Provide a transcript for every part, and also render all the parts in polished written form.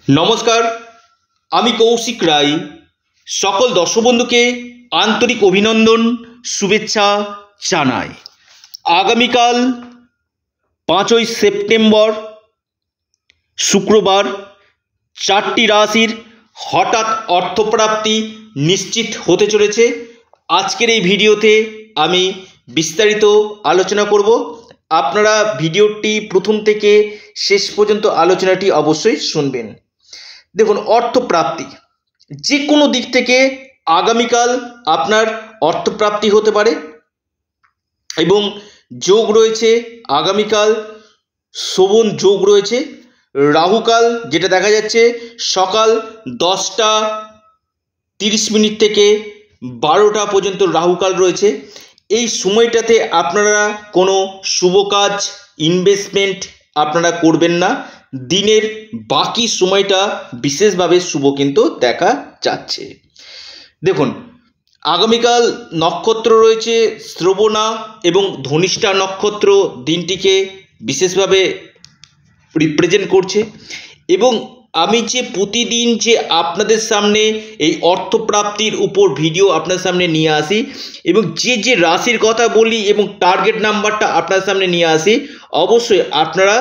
নমস্কার, আমি কৌশিক রায়। সকল দর্শক বন্ধুকে আন্তরিক অভিনন্দন, শুভেচ্ছা জানাই। আগামীকাল 5ই সেপ্টেম্বর শুক্রবার 4টি রাশির হঠাৎ অর্থপ্রাপ্তি নিশ্চিত হতে চলেছে। আজকের এই ভিডিওতে আমি বিস্তারিত আলোচনা করব। আপনারা ভিডিওটি প্রথম থেকে শেষ পর্যন্ত আলোচনাটি অবশ্যই শুনবেন। দেখুন, অর্থপ্রাপ্তি যে কোনো দিক থেকে আগামীকাল আপনার অর্থপ্রাপ্তি হতে পারে এবং যোগ রয়েছে। আগামীকাল শোভন যোগ রয়েছে। রাহুকাল যেটা দেখা যাচ্ছে সকাল 10টা 30 থেকে 12টা পর্যন্ত রাহুকাল রয়েছে। এই সময়টাতে আপনারা কোনো শুভ কাজ, ইনভেস্টমেন্ট আপনারা করবেন না। দিনের বাকি সময়টা বিশেষভাবে শুভ কিন্তু দেখা যাচ্ছে। দেখুন, আগামীকাল নক্ষত্র রয়েছে শ্রবণা এবং ধনিষ্ঠা নক্ষত্র দিনটিকে বিশেষভাবে রিপ্রেজেন্ট করছে। এবং আমি যে প্রতিদিন যে আপনাদের সামনে এই অর্থপ্রাপ্তির উপর ভিডিও আপনার সামনে নিয়ে আসি এবং যে রাশির কথা বলি এবং টার্গেট নাম্বারটা আপনার সামনে নিয়ে আসি, অবশ্যই আপনারা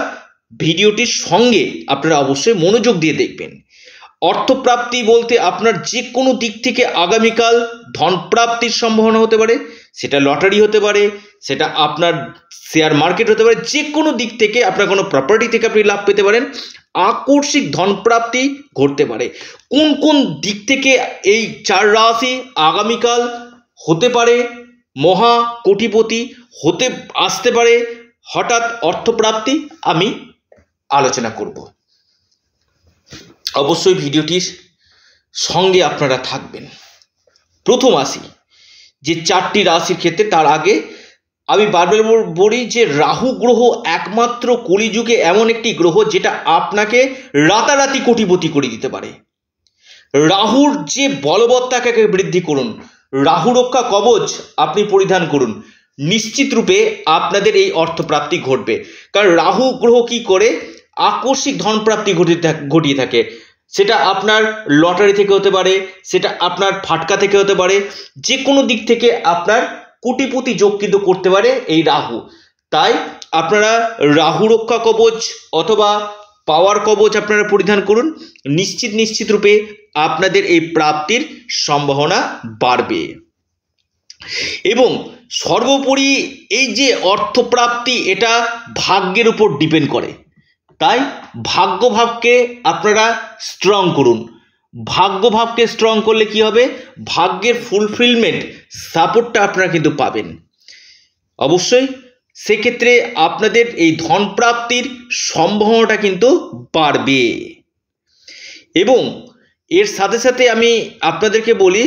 ভিডিওটির সঙ্গে আপনারা অবশ্যই মনোযোগ দিয়ে দেখবেন। অর্থপ্রাপ্তি বলতে আপনার যে কোনো দিক থেকে আগামীকাল ধনপ্রাপ্তির সম্ভাবনা হতে পারে। সেটা লটারি হতে পারে, সেটা আপনার শেয়ার মার্কেট হতে পারে। যে কোনো দিক থেকে আপনার কোনো প্রপার্টি থেকে আপনি লাভ পেতে পারেন। আকস্মিক ধনপ্রাপ্তি ঘটতে পারে। কোন কোন দিক থেকে এই 4 রাশি আগামীকাল হতে পারে মহা কোটিপতি, হতে আসতে পারে হঠাৎ অর্থপ্রাপ্তি, আমি আলোচনা করব। অবশ্যই ভিডিওটির সঙ্গে আপনারা থাকবেন। প্রথম আসি যে 4টি রাশির ক্ষেত্রে, তার আগে আমি বারবার বলি যে রাহু গ্রহ একমাত্র কলিযুগে এমন একটি গ্রহ যেটা আপনাকে রাতারাতি কোটিপতি করে দিতে পারে। রাহুর যে বলবত্তাকে বৃদ্ধি করুন, রাহু রক্ষা কবচ আপনি পরিধান করুন, নিশ্চিত রূপে আপনাদের এই অর্থপ্রাপ্তি ঘটবে। কারণ রাহু গ্রহ কি করে আকস্মিক ধনপ্রাপ্তি ঘটিয়ে থাকে। সেটা আপনার লটারি থেকে হতে পারে, সেটা আপনার ফাটকা থেকে হতে পারে। যে কোনো দিক থেকে আপনার কোটিপতি যোগ কিন্তু করতে পারে এই রাহু। তাই আপনারা রাহু রক্ষা কবচ অথবা পাওয়ার কবচ আপনারা পরিধান করুন। নিশ্চিত রূপে আপনাদের এই প্রাপ্তির সম্ভাবনা বাড়বে। এবং সর্বোপরি এই যে অর্থপ্রাপ্তি, এটা ভাগ্যের উপর ডিপেন্ড করে। তাই ভাগ্যভাবকে আপনারা স্ট্রং করুন। ভাগ্যভাবকে স্ট্রং করলে কি হবে, ভাগ্যের ফুলফিলমেন্ট সাপোর্টটা আপনারা কিন্তু পাবেন। অবশ্যই সেক্ষেত্রে আপনাদের এই ধনপ্রাপ্তির সম্ভাবনাটা কিন্তু বাড়বে। এবং এর সাথে সাথে আমি আপনাদেরকে বলি,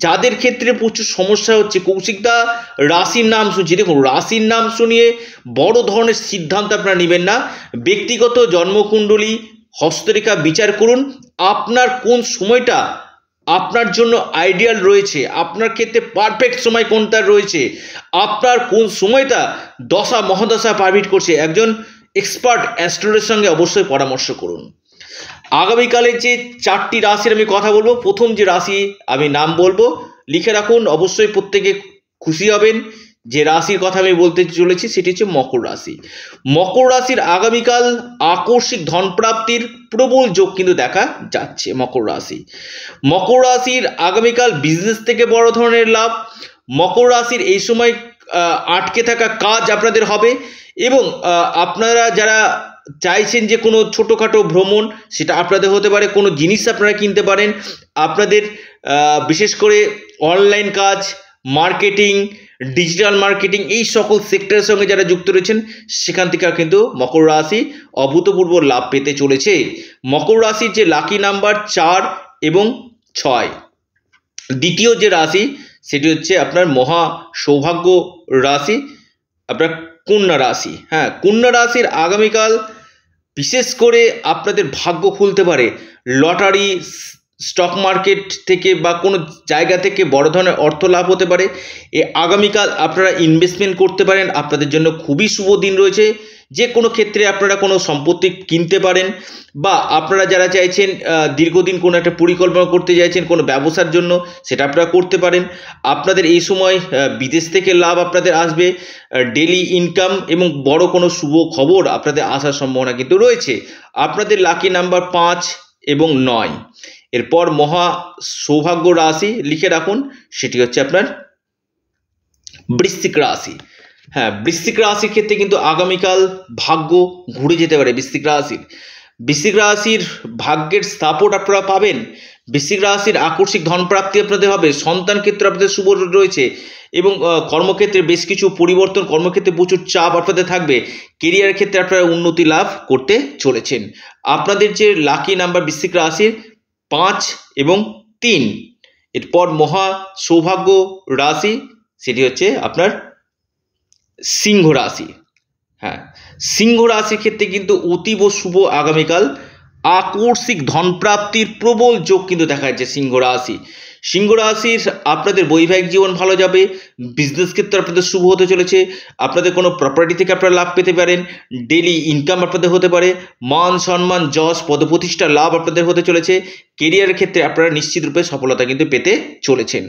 যাদের ক্ষেত্রে প্রচুর সমস্যা হচ্ছে, কৌশিকদা রাশির নাম শুনছি। দেখুন, রাশির নাম শুনিয়ে বড় ধরনের সিদ্ধান্ত আপনারা নেবেন না। ব্যক্তিগত জন্মকুণ্ডলী হস্তরেখা বিচার করুন। আপনার কোন সময়টা আপনার জন্য আইডিয়াল রয়েছে, আপনার ক্ষেত্রে পারফেক্ট সময় কোনটা রয়েছে, আপনার কোন সময়টা দশা মহাদশা পারমিট করছে, একজন এক্সপার্ট অ্যাস্ট্রোলজারের সঙ্গে অবশ্যই পরামর্শ করুন। আগামীকালে যে 4টি রাশির আমি কথা বলবো, প্রথম যে রাশি আমি নাম বলবো লিখে রাখুন। অবশ্যই প্রত্যেকে খুশি হবেন যে রাশির কথা আমি বলতে চলেছি, সেটি হচ্ছে মকর রাশি। মকর রাশির আগামীকাল আকস্মিক ধনপ্রাপ্তির প্রবল যোগ কিন্তু দেখা যাচ্ছে। মকর রাশির আগামীকাল বিজনেস থেকে বড় ধরনের লাভ। মকর রাশির এই সময় আটকে থাকা কাজ আপনাদের হবে। এবং আপনারা যারা চাইছেন যে কোনো ছোটোখাটো ভ্রমণ, সেটা আপনাদের হতে পারে। কোনো জিনিস আপনারা কিনতে পারেন। আপনাদের বিশেষ করে অনলাইন কাজ, মার্কেটিং, ডিজিটাল মার্কেটিং, এই সকল সেক্টরের সঙ্গে যারা যুক্ত রয়েছেন, সেখান থেকে কিন্তু মকর রাশি অভূতপূর্ব লাভ পেতে চলেছে। মকর রাশির যে লাকি নাম্বার 4 এবং 6। দ্বিতীয় যে রাশি সেটি হচ্ছে আপনার মহা সৌভাগ্য রাশি, আপনার কন্যা রাশি। হ্যাঁ, কন্যা রাশির আগামীকাল বিশেষ করে আপনাদের ভাগ্য খুলতে পারে। লটারি, স্টক মার্কেট থেকে বা কোনো জায়গা থেকে বড় ধরনের অর্থ লাভ হতে পারে। আগামীকাল আপনারা ইনভেস্টমেন্ট করতে পারেন, আপনাদের জন্য খুবই শুভ দিন রয়েছে। যে কোনো ক্ষেত্রে আপনারা কোনো সম্পত্তি কিনতে পারেন, বা আপনারা যারা চাইছেন দীর্ঘদিন কোনো একটা পরিকল্পনা করতে চাইছেন কোনো ব্যবসার জন্য, সেটা আপনারা করতে পারেন। আপনাদের এই সময় বিদেশ থেকে লাভ আপনাদের আসবে, ডেলি ইনকাম এবং বড় কোনো শুভ খবর আপনাদের আসার সম্ভাবনা কিন্তু রয়েছে। আপনাদের লাকি নাম্বার 5 এবং 9। এরপর মহা সৌভাগ্য রাশি লিখে রাখুন, সেটি হচ্ছে আপনার বৃশ্চিক রাশি। হ্যাঁ, বৃশ্চিক রাশির ক্ষেত্রে কিন্তু আগামীকাল ভাগ্য ঘুরে যেতে পারে। বৃশ্চিক রাশির ভাগ্যের সাপোর্ট আপনারা পাবেন। বৃশ্চিক রাশির আকস্মিক ধনপ্রাপ্তি আপনাদের হবে। সন্তান ক্ষেত্রে আপনাদের শুভ রয়েছে এবং কর্মক্ষেত্রে বেশ কিছু পরিবর্তন, কর্মক্ষেত্রে প্রচুর চাপ আপনাদের থাকবে। কেরিয়ার ক্ষেত্রে আপনারা উন্নতি লাভ করতে চলেছেন। আপনাদের যে লাকি নাম্বার বৃশ্চিক রাশির 5 এবং 3। এরপর মহা সৌভাগ্য রাশি, সেটি হচ্ছে আপনার সিংহ রাশি। হ্যাঁ, সিংহ রাশির ক্ষেত্রে কিন্তু অতীব শুভ আগামীকাল আকস্মিক ধনপ্রাপ্তির প্রবল যোগ কিন্তু দেখা যাচ্ছে সিংহ রাশির আপনাদের বৈবাহিক জীবন ভালো যাবে। বিজনেস ক্ষেত্রে আপনাদের শুভ হতে চলেছে। আপনাদের কোনো প্রপার্টি থেকে আপনারা লাভ পেতে পারেন। ডেলি ইনকাম আপনাদের হতে পারে। মান সম্মান যশ পদপ্রতিষ্ঠা লাভ আপনাদের হতে চলেছে। কেরিয়ারের ক্ষেত্রে আপনারা নিশ্চিত রূপে সফলতা কিন্তু পেতে চলেছেন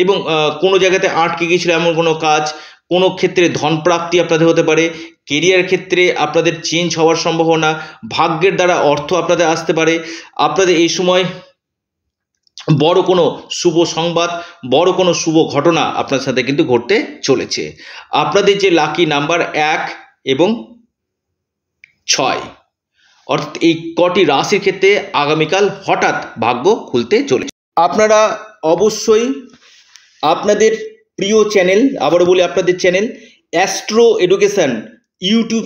এবং কোনো জায়গাতে আটকে গিয়েছিল এমন কোনো কাজ, কোনো ক্ষেত্রে ধনপ্রাপ্তি আপনাদের হতে পারে। কেরিয়ার ক্ষেত্রে আপনাদের চেঞ্জ হওয়ার সম্ভাবনা, ভাগ্যের দ্বারা অর্থ আপনাদের আসতে পারে। আপনাদের এই সময় বড় কোনো শুভ সংবাদ, বড় কোনো শুভ ঘটনা আপনার সাথে কিন্তু ঘটতে চলেছে। আপনাদের যে লাকি নাম্বার 1 এবং 6, অর্থাৎ এই কটি রাশির ক্ষেত্রে আগামীকাল হঠাৎ ভাগ্য খুলতে চলেছে। আপনারা অবশ্যই আপনাদের প্রিয় চ্যানেল, আবারও বলি আপনাদের চ্যানেল অ্যাস্ট্রো এডুকেশন ইউটিউব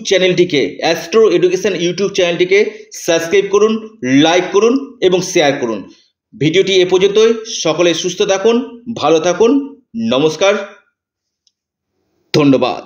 চ্যানেলটিকে সাবস্ক্রাইব করুন, লাইক করুন এবং শেয়ার করুন। ভিডিওটি এ পর্যন্তই। সকলে সুস্থ থাকুন, ভালো থাকুন। নমস্কার, ধন্যবাদ।